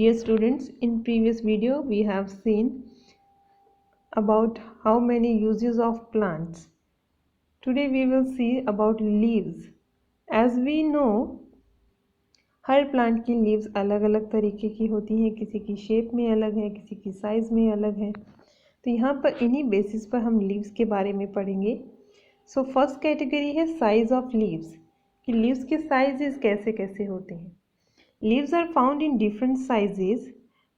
Dear students, in previous video we have seen about how many uses of plants. Today we will see about leaves. As we know, her plant की leaves अलग अलग तरीके की होती हैं, किसी की शेप में अलग है, किसी की साइज़ में अलग है। तो यहाँ पर इन्हीं बेसिस पर हम लीव्स के बारे में पढ़ेंगे। सो फर्स्ट कैटेगरी है साइज़ ऑफ लीव्स, कि लीव्स के साइजेस कैसे कैसे होते हैं। Leaves are found in different sizes.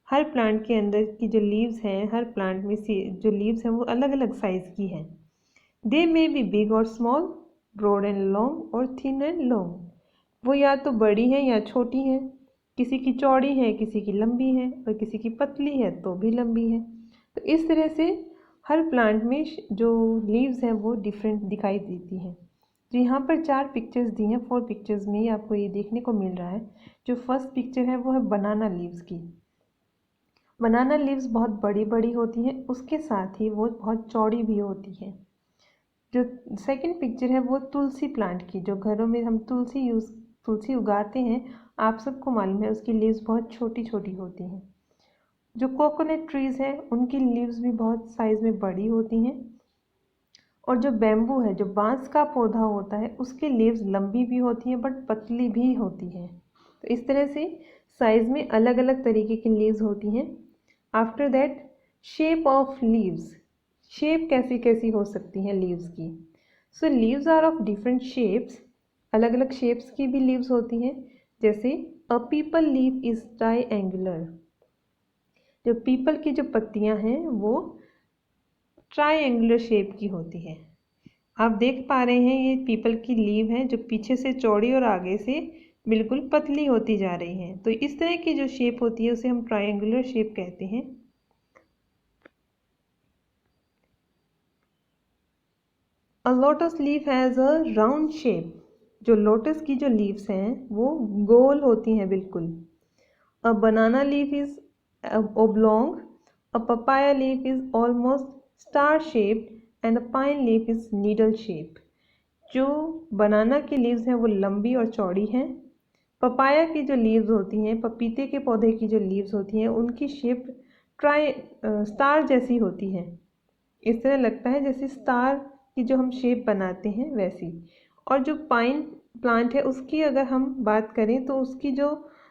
हर प्लांट के अंदर की जो लीव्स हैं, हर प्लांट में से जो लीव्स हैं वो अलग अलग साइज़ की हैं। दे मे बी बिग और स्मॉल, ब्रॉड एंड लॉन्ग और थिन एंड लॉन्ग। वो या तो बड़ी हैं या छोटी हैं, किसी की चौड़ी है, किसी की लंबी है और किसी की पतली है तो भी लंबी है। तो इस तरह से हर प्लांट में जो लीव्स हैं वो डिफरेंट दिखाई देती हैं। तो यहाँ पर 4 पिक्चर्स दी हैं, 4 पिक्चर्स में ही आपको ये देखने को मिल रहा है। जो फर्स्ट पिक्चर है वो है बनाना लीव्स की। बनाना लीव्स बहुत बड़ी बड़ी होती हैं, उसके साथ ही वो बहुत चौड़ी भी होती हैं। जो सेकंड पिक्चर है वो तुलसी प्लांट की, जो घरों में हम तुलसी उगाते हैं, आप सबको मालूम है उसकी लीव्स बहुत छोटी छोटी होती हैं। जो कोकोनट ट्रीज़ हैं उनकी लीव्स भी बहुत साइज़ में बड़ी होती हैं। और जो बैम्बू है, जो बांस का पौधा होता है, उसकी लीव्स लंबी भी होती हैं बट पतली भी होती हैं। तो इस तरह से साइज़ में अलग अलग तरीके की लीव्स होती हैं। After that shape of leaves, shape कैसी कैसी हो सकती हैं लीव्स की। So leaves are of different shapes, अलग अलग शेप्स की भी लीव्स होती हैं। जैसे a peepal leaf is triangular, जो पीपल की जो पत्तियां हैं वो ट्राईएंगुलर शेप की होती है। आप देख पा रहे हैं ये पीपल की लीव है जो पीछे से चौड़ी और आगे से बिल्कुल पतली होती जा रही है। तो इस तरह की जो शेप होती है उसे हम ट्राईएंगुलर शेप कहते हैं। A lotus leaf has a round shape, जो लोटस की जो लीव्स हैं वो गोल होती हैं बिल्कुल। A banana leaf is oblong, a papaya leaf is almost star shaped and a pine leaf is needle shaped। जो बनाना की लीव्स हैं वो लंबी और चौड़ी हैं। पपाया की जो लीव्स होती हैं, पपीते के पौधे की जो लीव्स होती हैं, उनकी शेप स्टार जैसी होती है। इस तरह लगता है जैसे स्टार की जो हम शेप बनाते हैं वैसी। और जो पाइन प्लांट है उसकी अगर हम बात करें तो उसकी जो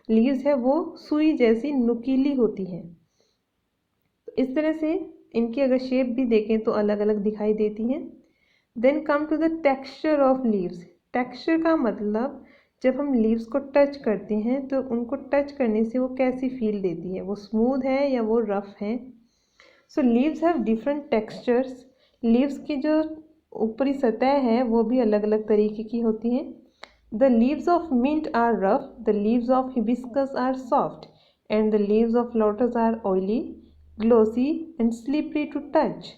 लीव्स है वो सुई जैसी नुकीली होती है। तो इस तरह से इनकी अगर शेप भी देखें तो अलग अलग दिखाई देती हैं। Then come to the texture of leaves. Texture का मतलब जब हम लीव्स को टच करते हैं तो उनको टच करने से वो कैसी फील देती है, वो स्मूथ है या वो रफ है। So leaves have different textures. Leaves की जो ऊपरी सतह है वो भी अलग अलग तरीके की होती हैं। The leaves of mint are rough, the leaves of hibiscus are soft and the leaves of lotus are oily, glossy and slippery to touch.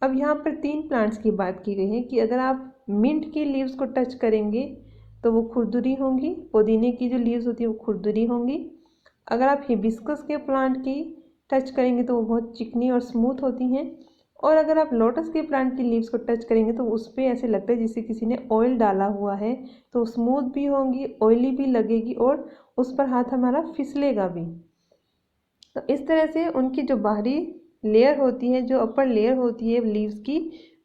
अब यहाँ पर 3 प्लांट्स की बात की गई है कि अगर आप मिंट की लीव्स को टच करेंगे तो वो खुरदुरी होंगी, पुदीने की जो लीव्स होती है वो खुरदुरी होंगी। अगर आप हिबिस्कस के प्लांट की टच करेंगे तो वो बहुत चिकनी और स्मूथ होती हैं। और अगर आप लोटस के प्लांट की लीव्स को टच करेंगे तो उस पर ऐसे लगता है जैसे किसी ने ऑयल डाला हुआ है, तो स्मूथ भी होंगी, ऑयली भी लगेगी और उस पर हाथ हमारा फिसलेगा भी। तो इस तरह से उनकी जो बाहरी लेयर होती है, जो अपर लेयर होती है लीव्स की,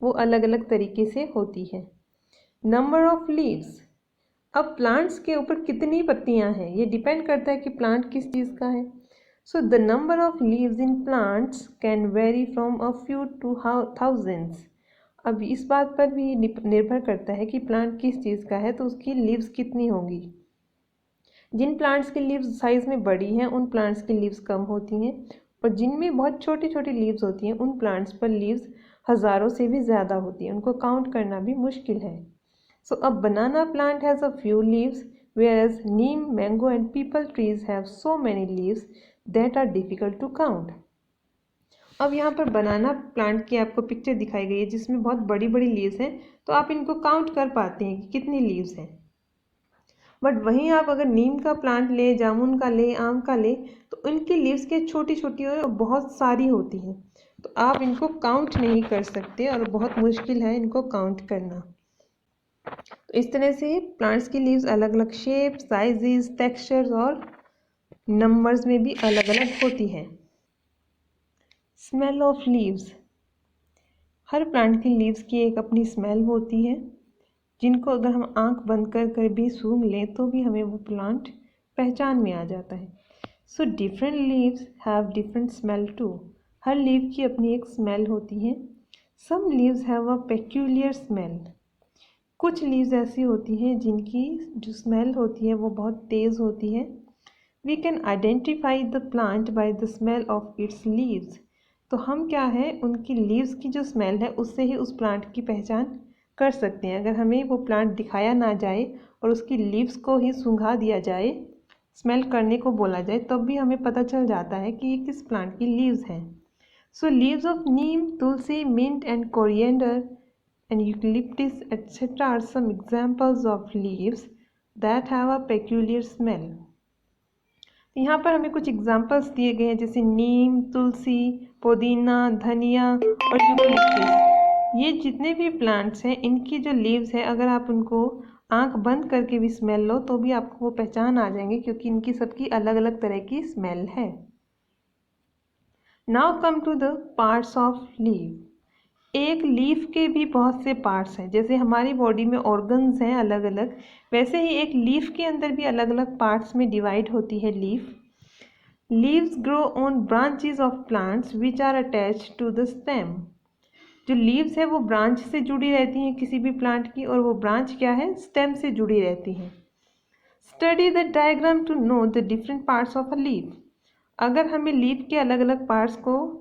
वो अलग अलग तरीके से होती है। नंबर ऑफ लीव्स, अब प्लांट्स के ऊपर कितनी पत्तियां हैं ये डिपेंड करता है कि प्लांट किस चीज़ का है। So the number of leaves in plants can very from a few two thousands. अब इस बात पर भी निर्भर करता है कि प्लांट किस चीज़ का है तो उसकी लीव्स कितनी होंगी। जिन प्लांट्स की लीव्स साइज़ में बड़ी हैं उन प्लांट्स की लीव्स कम होती हैं, और जिनमें बहुत छोटी छोटी लीव्स होती हैं उन प्लांट्स पर लीव्स हज़ारों से भी ज़्यादा होती हैं, उनको काउंट करना भी मुश्किल है। So a banana plant has a few leaves, whereas neem, mango and people trees have so many leaves that are difficult to count। अब यहाँ पर बनाना प्लांट की आपको पिक्चर दिखाई गई है जिसमें बहुत बड़ी बड़ी लीव्स हैं, तो आप इनको काउंट कर पाते हैं कि कितनी लीव्स हैं। बट वहीं आप अगर नीम का प्लांट ले, जामुन का ले, आम का ले, तो इनकी लीव्स के छोटी छोटी और बहुत सारी होती हैं, तो आप इनको काउंट नहीं कर सकते और बहुत मुश्किल है इनको काउंट करना। तो इस तरह से प्लांट्स की लीव्स अलग अलग शेप, साइजेस, टेक्सचर्स और नंबर्स में भी अलग अलग होती है। Smell of leaves, her plant की लीव्स की एक अपनी स्मेल होती है, जिनको अगर हम आंख बंद कर कर भी सूंघ लें तो भी हमें वो प्लांट पहचान में आ जाता है। So different leaves have different smell too, हर लीव की अपनी एक स्मेल होती है। Some leaves have a peculiar smell, कुछ लीव्स ऐसी होती हैं जिनकी जो स्मेल होती है वो बहुत तेज़ होती है। We can identify the plant by the smell of its leaves, तो हम क्या है उनकी लीव्स की जो स्मेल है उससे ही उस प्लांट की पहचान कर सकते हैं। अगर हमें वो प्लांट दिखाया ना जाए और उसकी लीव्स को ही सूंघा दिया जाए, स्मेल करने को बोला जाए, तब भी हमें पता चल जाता है कि ये किस प्लांट की लीव्स हैं। So leaves of neem, tulsi, mint and coriander and eucalyptus etc. are some examples of leaves that have a peculiar smell. यहाँ पर हमें कुछ एग्जाम्पल्स दिए गए हैं जैसे नीम, तुलसी, पुदीना, धनिया और यूकेलिप्टस। ये जितने भी प्लांट्स हैं इनकी जो लीव्स हैं अगर आप उनको आंख बंद करके भी स्मेल लो तो भी आपको वो पहचान आ जाएंगे, क्योंकि इनकी सबकी अलग अलग तरह की स्मेल है। Now come to the parts of leaf. एक लीफ के भी बहुत से पार्ट्स हैं, जैसे हमारी बॉडी में ऑर्गन्स हैं अलग अलग, वैसे ही एक लीफ के अंदर भी अलग अलग पार्ट्स में डिवाइड होती है leaf. Leaves grow on branches of plants which are attached to the stem. जो लीव्स है वो ब्रांच से जुड़ी रहती हैं किसी भी प्लांट की, और वो ब्रांच क्या है, स्टेम से जुड़ी रहती हैं। Study the diagram to know the different parts of a leaf. अगर हमें लीफ के अलग अलग पार्ट्स को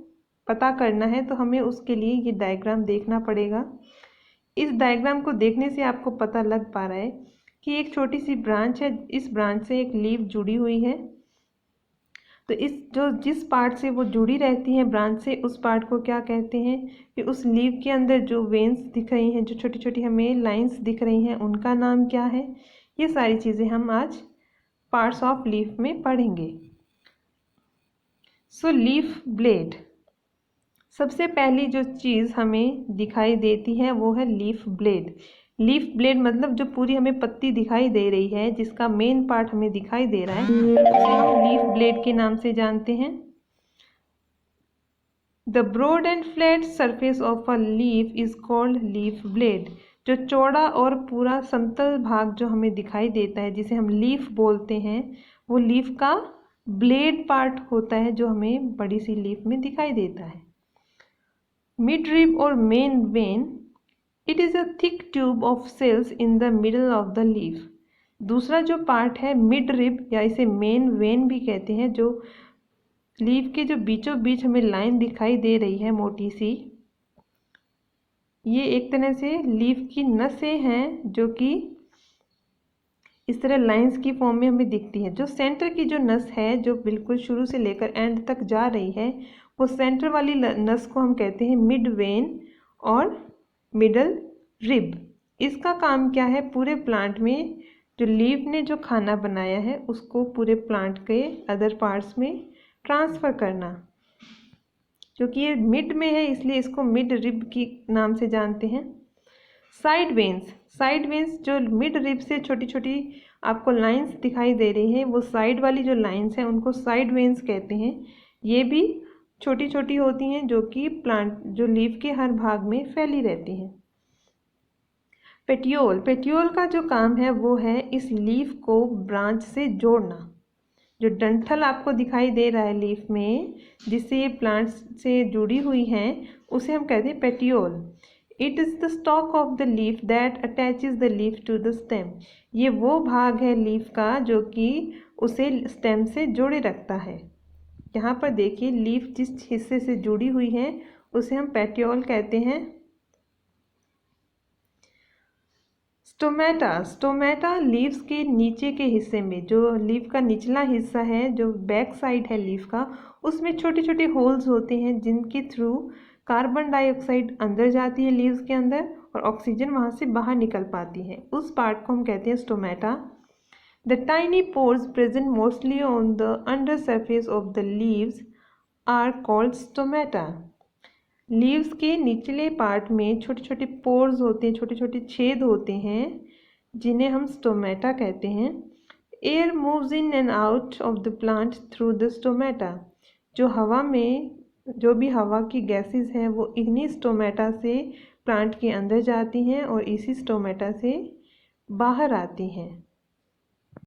पता करना है तो हमें उसके लिए ये डायग्राम देखना पड़ेगा। इस डायग्राम को देखने से आपको पता लग पा रहा है कि एक छोटी सी ब्रांच है, इस ब्रांच से एक लीफ जुड़ी हुई है। तो जिस पार्ट से वो जुड़ी रहती है ब्रांच से, उस पार्ट को क्या कहते हैं कि उस लीफ के अंदर जो वेन्स दिख रही हैं, जो छोटी छोटी हमें लाइंस दिख रही हैं, उनका नाम क्या है। ये सारी चीज़ें हम आज पार्ट्स ऑफ लीफ में पढ़ेंगे। सो लीफ ब्लेड, सबसे पहली जो चीज़ हमें दिखाई देती है वो है लीफ ब्लेड। लीफ ब्लेड मतलब जो पूरी हमें पत्ती दिखाई दे रही है, जिसका मेन पार्ट हमें दिखाई दे रहा है, उसे हम लीफ ब्लेड के नाम से जानते हैं। The broad and flat surface of a leaf is called leaf blade. जो चौड़ा और पूरा समतल भाग जो हमें दिखाई देता है, जिसे हम लीफ बोलते हैं, वो लीफ का ब्लेड पार्ट होता है जो हमें बड़ी सी लीफ में दिखाई देता है। मिड रिब और main vein, it is a thick tube of cells in the middle of the leaf. दूसरा जो पार्ट है मिड रिब या इसे मेन वेन भी कहते हैं, जो लीफ के जो बीचों बीच हमें लाइन दिखाई दे रही है मोटी सी, ये एक तरह से लीफ की नसें हैं जो कि इस तरह लाइंस की फॉर्म में हमें दिखती है। जो सेंटर की जो नस है जो बिल्कुल शुरू से लेकर एंड तक जा रही है, वो सेंटर वाली नस को हम कहते हैं मिड वेन और मिडल रिब। इसका काम क्या है, पूरे प्लांट में जो लीफ ने जो खाना बनाया है उसको पूरे प्लांट के अदर पार्ट्स में ट्रांसफ़र करना। क्योंकि ये मिड में है इसलिए इसको मिड रिब की नाम से जानते हैं। साइड वेन्स, साइड वेन्स जो मिड रिब से छोटी छोटी आपको लाइंस दिखाई दे रही हैं, वो साइड वाली जो लाइंस हैं उनको साइड वेन्स कहते हैं। ये भी छोटी छोटी होती हैं जो कि प्लांट जो लीफ के हर भाग में फैली रहती हैं। पेटियोल, पेटियोल का जो काम है वो है इस लीफ को ब्रांच से जोड़ना। जो डंठल आपको दिखाई दे रहा है लीफ में, जिससे ये प्लांट्स से जुड़ी हुई हैं, उसे हम कहते हैं petiole. It is the stalk of the leaf that attaches the leaf to the stem. ये वो भाग है लीफ का जो कि उसे स्टेम से जोड़े रखता है। यहाँ पर देखिए लीफ जिस हिस्से से जुड़ी हुई है उसे हम पेटियोल कहते हैं। स्टोमेटा, स्टोमेटा लीव्स के नीचे के हिस्से में, जो लीफ का निचला हिस्सा है, जो बैक साइड है लीफ का, उसमें छोटे छोटे होल्स होते हैं जिनके थ्रू कार्बन डाइऑक्साइड अंदर जाती है लीव्स के अंदर और ऑक्सीजन वहाँ से बाहर निकल पाती है। उस पार्ट को हम कहते हैं stomata. The tiny pores present mostly on the under surface of the leaves are called stomata. Leaves के निचले पार्ट में छोटे छोटे पोर्स होते हैं, छोटे छोटे छेद होते हैं, जिन्हें हम स्टोमेटा कहते हैं। Air moves in and out of the plant through the stomata. जो हवा में जो भी हवा की गैसेस हैं वो इन्हीं स्टोमेटा से प्लांट के अंदर जाती हैं और इसी स्टोमेटा से बाहर आती हैं।